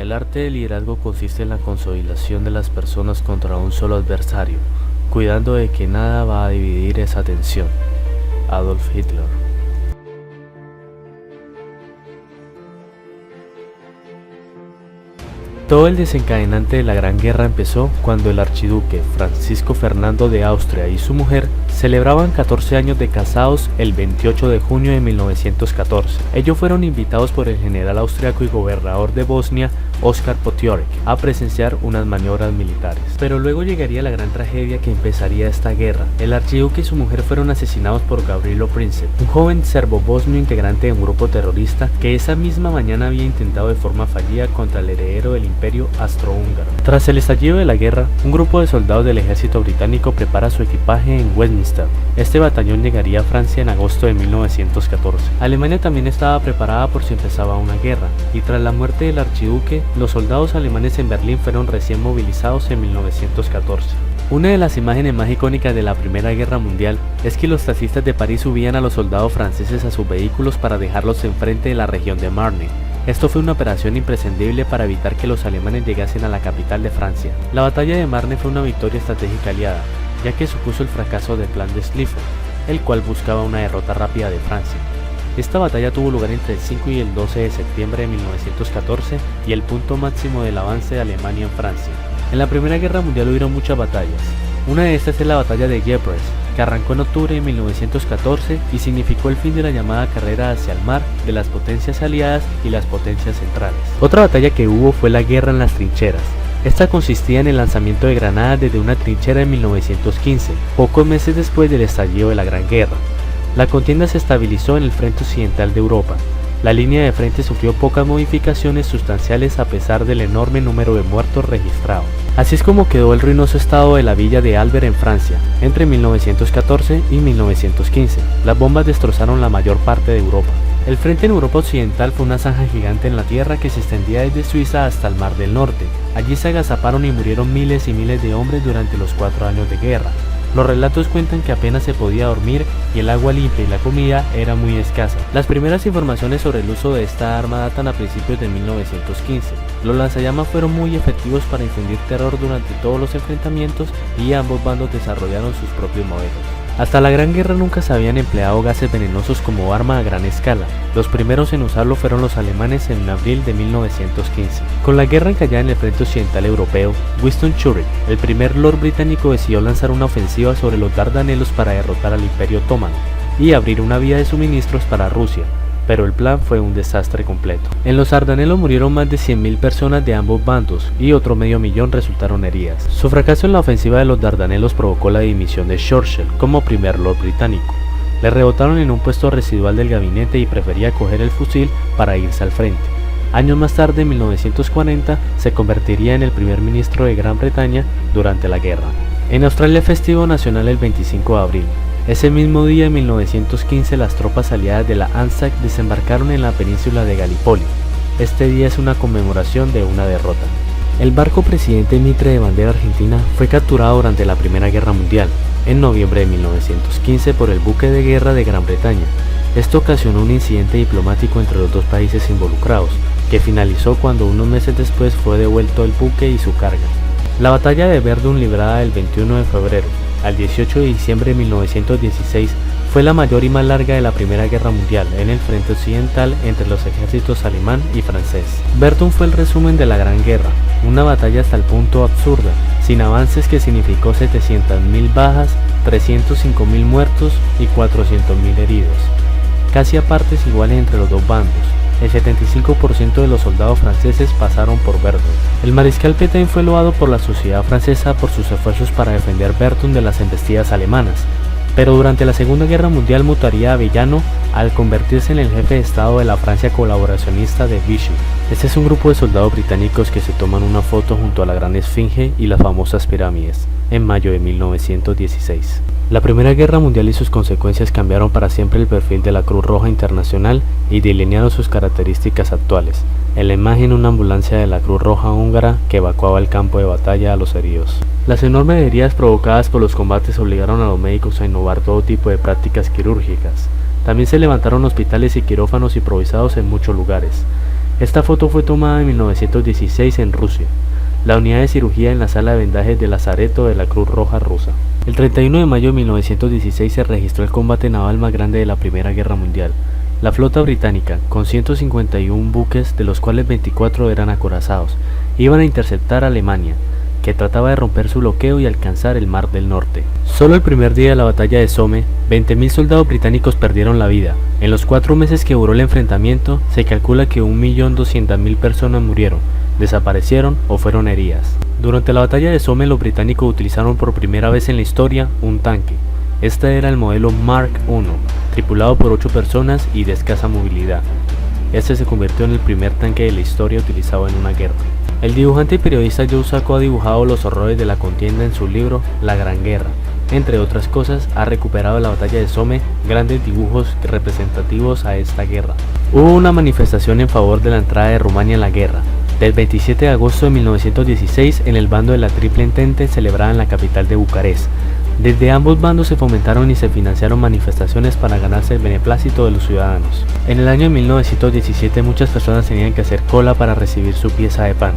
El arte del liderazgo consiste en la consolidación de las personas contra un solo adversario, cuidando de que nada va a dividir esa atención. Adolf Hitler. Todo el desencadenante de la Gran Guerra empezó cuando el archiduque Francisco Fernando de Austria y su mujer celebraban 14 años de casados el 28 de junio de 1914. Ellos fueron invitados por el general austriaco y gobernador de Bosnia, Oskar Potiorek, a presenciar unas maniobras militares. Pero luego llegaría la gran tragedia que empezaría esta guerra. El archiduque y su mujer fueron asesinados por Gavrilo Princip, un joven serbo-bosnio integrante de un grupo terrorista que esa misma mañana había intentado de forma fallida contra el heredero del imperio austrohúngaro. Tras el estallido de la guerra, un grupo de soldados del ejército británico prepara su equipaje en Westminster. Este batallón llegaría a Francia en agosto de 1914. Alemania también estaba preparada por si empezaba una guerra, y tras la muerte del archiduque, los soldados alemanes en Berlín fueron recién movilizados en 1914. Una de las imágenes más icónicas de la Primera Guerra Mundial es que los taxistas de París subían a los soldados franceses a sus vehículos para dejarlos enfrente de la región de Marne. Esto fue una operación imprescindible para evitar que los alemanes llegasen a la capital de Francia. La batalla de Marne fue una victoria estratégica aliada, ya que supuso el fracaso del plan de Schlieffen, el cual buscaba una derrota rápida de Francia. Esta batalla tuvo lugar entre el 5 y el 12 de septiembre de 1914 y el punto máximo del avance de Alemania en Francia. En la Primera Guerra Mundial hubieron muchas batallas. Una de estas es la batalla de Ypres, que arrancó en octubre de 1914 y significó el fin de la llamada carrera hacia el mar de las potencias aliadas y las potencias centrales. Otra batalla que hubo fue la guerra en las trincheras. Esta consistía en el lanzamiento de granadas desde una trinchera en 1915, pocos meses después del estallido de la Gran Guerra. La contienda se estabilizó en el frente occidental de Europa. La línea de frente sufrió pocas modificaciones sustanciales a pesar del enorme número de muertos registrados. Así es como quedó el ruinoso estado de la villa de Albert en Francia, entre 1914 y 1915. Las bombas destrozaron la mayor parte de Europa. El frente en Europa occidental fue una zanja gigante en la tierra que se extendía desde Suiza hasta el Mar del Norte. Allí se agazaparon y murieron miles y miles de hombres durante los 4 años de guerra. Los relatos cuentan que apenas se podía dormir y el agua limpia y la comida era muy escasa. Las primeras informaciones sobre el uso de esta arma datan a principios de 1915. Los lanzallamas fueron muy efectivos para infundir terror durante todos los enfrentamientos y ambos bandos desarrollaron sus propios modelos. Hasta la Gran Guerra nunca se habían empleado gases venenosos como arma a gran escala. Los primeros en usarlo fueron los alemanes en abril de 1915. Con la guerra encallada en el frente occidental europeo, Winston Churchill, el primer Lord británico, decidió lanzar una ofensiva sobre los Dardanelos para derrotar al Imperio Otomano y abrir una vía de suministros para Rusia. Pero el plan fue un desastre completo. En los Dardanelos murieron más de 100.000 personas de ambos bandos y otro medio millón resultaron heridas. Su fracaso en la ofensiva de los Dardanelos provocó la dimisión de Churchill como primer Lord británico. Le rebotaron en un puesto residual del gabinete y prefería coger el fusil para irse al frente. Años más tarde, en 1940, se convertiría en el primer ministro de Gran Bretaña durante la guerra. En Australia es festivo nacional el 25 de abril. Ese mismo día, en 1915, las tropas aliadas de la ANZAC desembarcaron en la península de Gallipoli. Este día es una conmemoración de una derrota. El barco Presidente Mitre de bandera argentina fue capturado durante la Primera Guerra Mundial, en noviembre de 1915, por el buque de guerra de Gran Bretaña. Esto ocasionó un incidente diplomático entre los dos países involucrados, que finalizó cuando unos meses después fue devuelto el buque y su carga. La batalla de Verdun, librada el 21 de febrero al 18 de diciembre de 1916, fue la mayor y más larga de la Primera Guerra Mundial en el frente occidental entre los ejércitos alemán y francés. Verdun fue el resumen de la Gran Guerra, una batalla hasta el punto absurda, sin avances, que significó 700.000 bajas, 305.000 muertos y 400.000 heridos, casi a partes iguales entre los dos bandos. El 75% de los soldados franceses pasaron por Verdun. El mariscal Pétain fue loado por la sociedad francesa por sus esfuerzos para defender Verdun de las embestidas alemanas, pero durante la Segunda Guerra Mundial mutaría a villano al convertirse en el jefe de estado de la Francia colaboracionista de Vichy. Este es un grupo de soldados británicos que se toman una foto junto a la Gran Esfinge y las famosas pirámides, en mayo de 1916. La Primera Guerra Mundial y sus consecuencias cambiaron para siempre el perfil de la Cruz Roja Internacional y delinearon sus características actuales. En la imagen, una ambulancia de la Cruz Roja húngara que evacuaba el campo de batalla a los heridos. Las enormes heridas provocadas por los combates obligaron a los médicos a innovar todo tipo de prácticas quirúrgicas. También se levantaron hospitales y quirófanos improvisados en muchos lugares. Esta foto fue tomada en 1916 en Rusia. La unidad de cirugía en la sala de vendajes del lazareto de la Cruz Roja rusa. El 31 de mayo de 1916 se registró el combate naval más grande de la Primera Guerra Mundial. La flota británica, con 151 buques, de los cuales 24 eran acorazados, iban a interceptar a Alemania, que trataba de romper su bloqueo y alcanzar el Mar del Norte. Solo el primer día de la batalla de Somme, 20.000 soldados británicos perdieron la vida. En los 4 meses que duró el enfrentamiento, se calcula que 1.200.000 personas murieron, desaparecieron o fueron heridas. Durante la batalla de Somme, los británicos utilizaron por primera vez en la historia un tanque. Este era el modelo Mark I, tripulado por 8 personas y de escasa movilidad. Este se convirtió en el primer tanque de la historia utilizado en una guerra. El dibujante y periodista Joe Sacco ha dibujado los horrores de la contienda en su libro La Gran Guerra. Entre otras cosas, ha recuperado de la batalla de Somme grandes dibujos representativos a esta guerra. Hubo una manifestación en favor de la entrada de Rumania en la guerra. Del 27 de agosto de 1916, en el bando de la Triple Entente celebrada en la capital de Bucarest. Desde ambos bandos se fomentaron y se financiaron manifestaciones para ganarse el beneplácito de los ciudadanos. En el año 1917 muchas personas tenían que hacer cola para recibir su pieza de pan.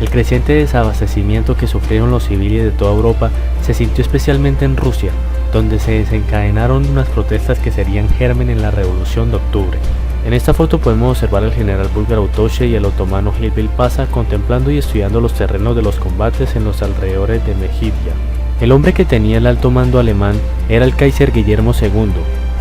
El creciente desabastecimiento que sufrieron los civiles de toda Europa se sintió especialmente en Rusia, donde se desencadenaron unas protestas que serían germen en la Revolución de Octubre. En esta foto podemos observar al general búlgaro Utoche y el otomano Hilpil Pasha contemplando y estudiando los terrenos de los combates en los alrededores de Mejidya. El hombre que tenía el alto mando alemán era el Kaiser Guillermo II,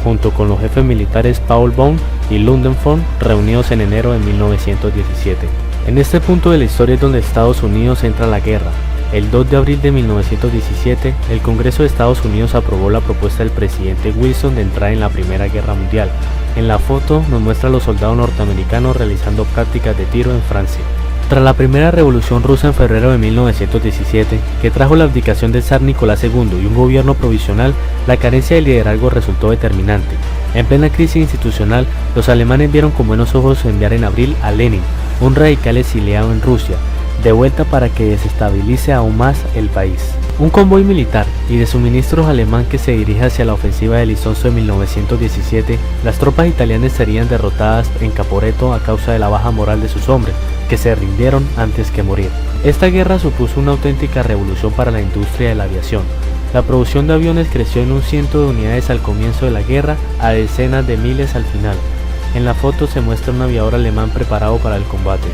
junto con los jefes militares Paul Baum y Ludendorff, reunidos en enero de 1917. En este punto de la historia es donde Estados Unidos entra a la guerra. El 2 de abril de 1917, el Congreso de Estados Unidos aprobó la propuesta del presidente Wilson de entrar en la Primera Guerra Mundial. En la foto nos muestra a los soldados norteamericanos realizando prácticas de tiro en Francia. Tras la primera revolución rusa en febrero de 1917, que trajo la abdicación del zar Nicolás II y un gobierno provisional, la carencia de liderazgo resultó determinante. En plena crisis institucional, los alemanes vieron con buenos ojos enviar en abril a Lenin, un radical exiliado en Rusia, de vuelta para que desestabilice aún más el país. Un convoy militar y de suministros alemán que se dirige hacia la ofensiva de Isonzo de 1917, las tropas italianas serían derrotadas en Caporetto a causa de la baja moral de sus hombres, que se rindieron antes que morir. Esta guerra supuso una auténtica revolución para la industria de la aviación. La producción de aviones creció en 100 de unidades al comienzo de la guerra a decenas de miles al final. En la foto se muestra un aviador alemán preparado para el combate.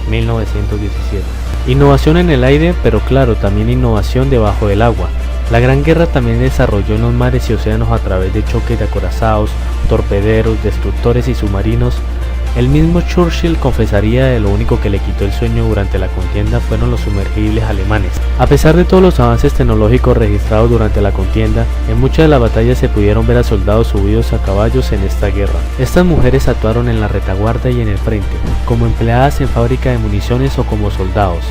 1917. Innovación en el aire, pero claro, también innovación debajo del agua. La Gran Guerra también desarrolló en los mares y océanos a través de choques de acorazados, torpederos, destructores y submarinos. El mismo Churchill confesaría de lo único que le quitó el sueño durante la contienda fueron los sumergibles alemanes. A pesar de todos los avances tecnológicos registrados durante la contienda, en muchas de las batallas se pudieron ver a soldados subidos a caballos en esta guerra. Estas mujeres actuaron en la retaguardia y en el frente, como empleadas en fábrica de municiones o como soldados.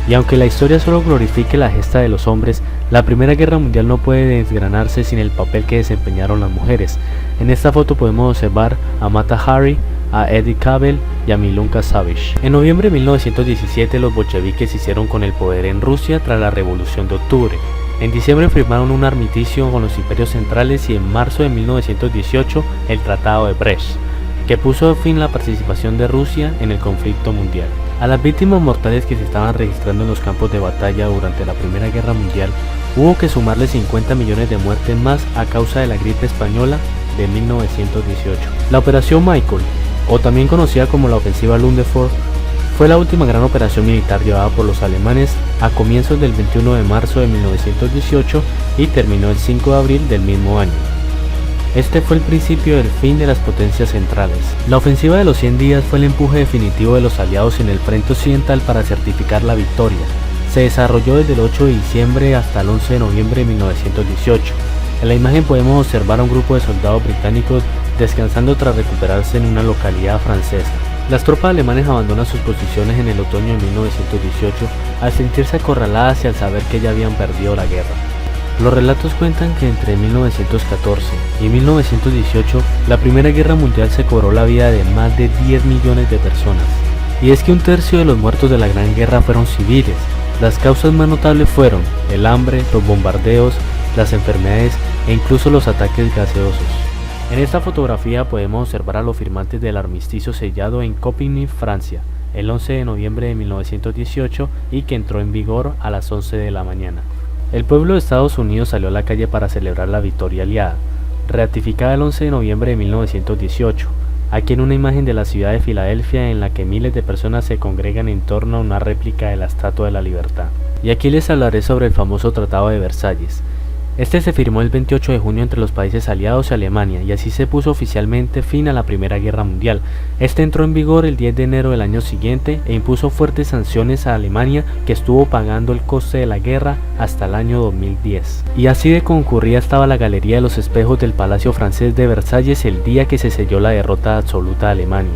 Y aunque la historia solo glorifique la gesta de los hombres, la Primera Guerra Mundial no puede desgranarse sin el papel que desempeñaron las mujeres. En esta foto podemos observar a Mata Hari, a Eddie Cavell y a Milunka Savage. En noviembre de 1917 los bolcheviques se hicieron con el poder en Rusia tras la Revolución de Octubre. En diciembre firmaron un armisticio con los imperios centrales y en marzo de 1918 el Tratado de Brest, que puso fin a la participación de Rusia en el conflicto mundial. A las víctimas mortales que se estaban registrando en los campos de batalla durante la Primera Guerra Mundial, hubo que sumarle 50 millones de muertes más a causa de la gripe española de 1918. La Operación Michael, o también conocida como la Ofensiva Ludendorff, fue la última gran operación militar llevada por los alemanes a comienzos del 21 de marzo de 1918 y terminó el 5 de abril del mismo año. Este fue el principio del fin de las potencias centrales. La ofensiva de los 100 días fue el empuje definitivo de los aliados en el frente occidental para certificar la victoria. Se desarrolló desde el 8 de diciembre hasta el 11 de noviembre de 1918. En la imagen podemos observar a un grupo de soldados británicos descansando tras recuperarse en una localidad francesa. Las tropas alemanas abandonan sus posiciones en el otoño de 1918 al sentirse acorraladas y al saber que ya habían perdido la guerra. Los relatos cuentan que entre 1914 y 1918 la Primera Guerra Mundial se cobró la vida de más de 10 millones de personas. Y es que un tercio de los muertos de la Gran Guerra fueron civiles. Las causas más notables fueron el hambre, los bombardeos, las enfermedades e incluso los ataques gaseosos. En esta fotografía podemos observar a los firmantes del armisticio sellado en Coppigny, Francia. el 11 de noviembre de 1918 y que entró en vigor a las 11 de la mañana. El pueblo de Estados Unidos salió a la calle para celebrar la victoria aliada, ratificada el 11 de noviembre de 1918. Aquí en una imagen de la ciudad de Filadelfia en la que miles de personas se congregan en torno a una réplica de la Estatua de la Libertad. Y aquí les hablaré sobre el famoso Tratado de Versalles. Este se firmó el 28 de junio entre los países aliados y Alemania, y así se puso oficialmente fin a la Primera Guerra Mundial. Este entró en vigor el 10 de enero del año siguiente e impuso fuertes sanciones a Alemania, que estuvo pagando el coste de la guerra hasta el año 2010. Y así de concurrida estaba la Galería de los Espejos del Palacio Francés de Versalles el día que se selló la derrota absoluta de Alemania.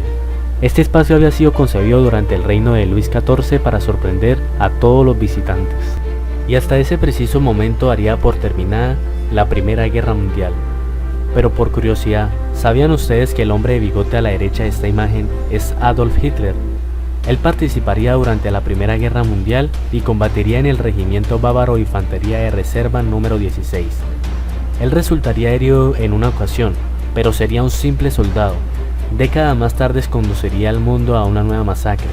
Este espacio había sido concebido durante el reino de Luis XIV para sorprender a todos los visitantes. Y hasta ese preciso momento daría por terminada la Primera Guerra Mundial. Pero por curiosidad, ¿sabían ustedes que el hombre de bigote a la derecha de esta imagen es Adolf Hitler? Él participaría durante la Primera Guerra Mundial y combatiría en el Regimiento Bávaro de Infantería de Reserva número 16. Él resultaría herido en una ocasión, pero sería un simple soldado. Décadas más tarde conduciría al mundo a una nueva masacre.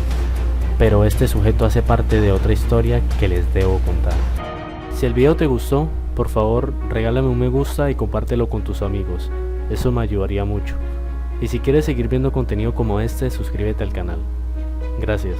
Pero este sujeto hace parte de otra historia que les debo contar. Si el video te gustó, por favor regálame un me gusta y compártelo con tus amigos, eso me ayudaría mucho. Y si quieres seguir viendo contenido como este, suscríbete al canal. Gracias.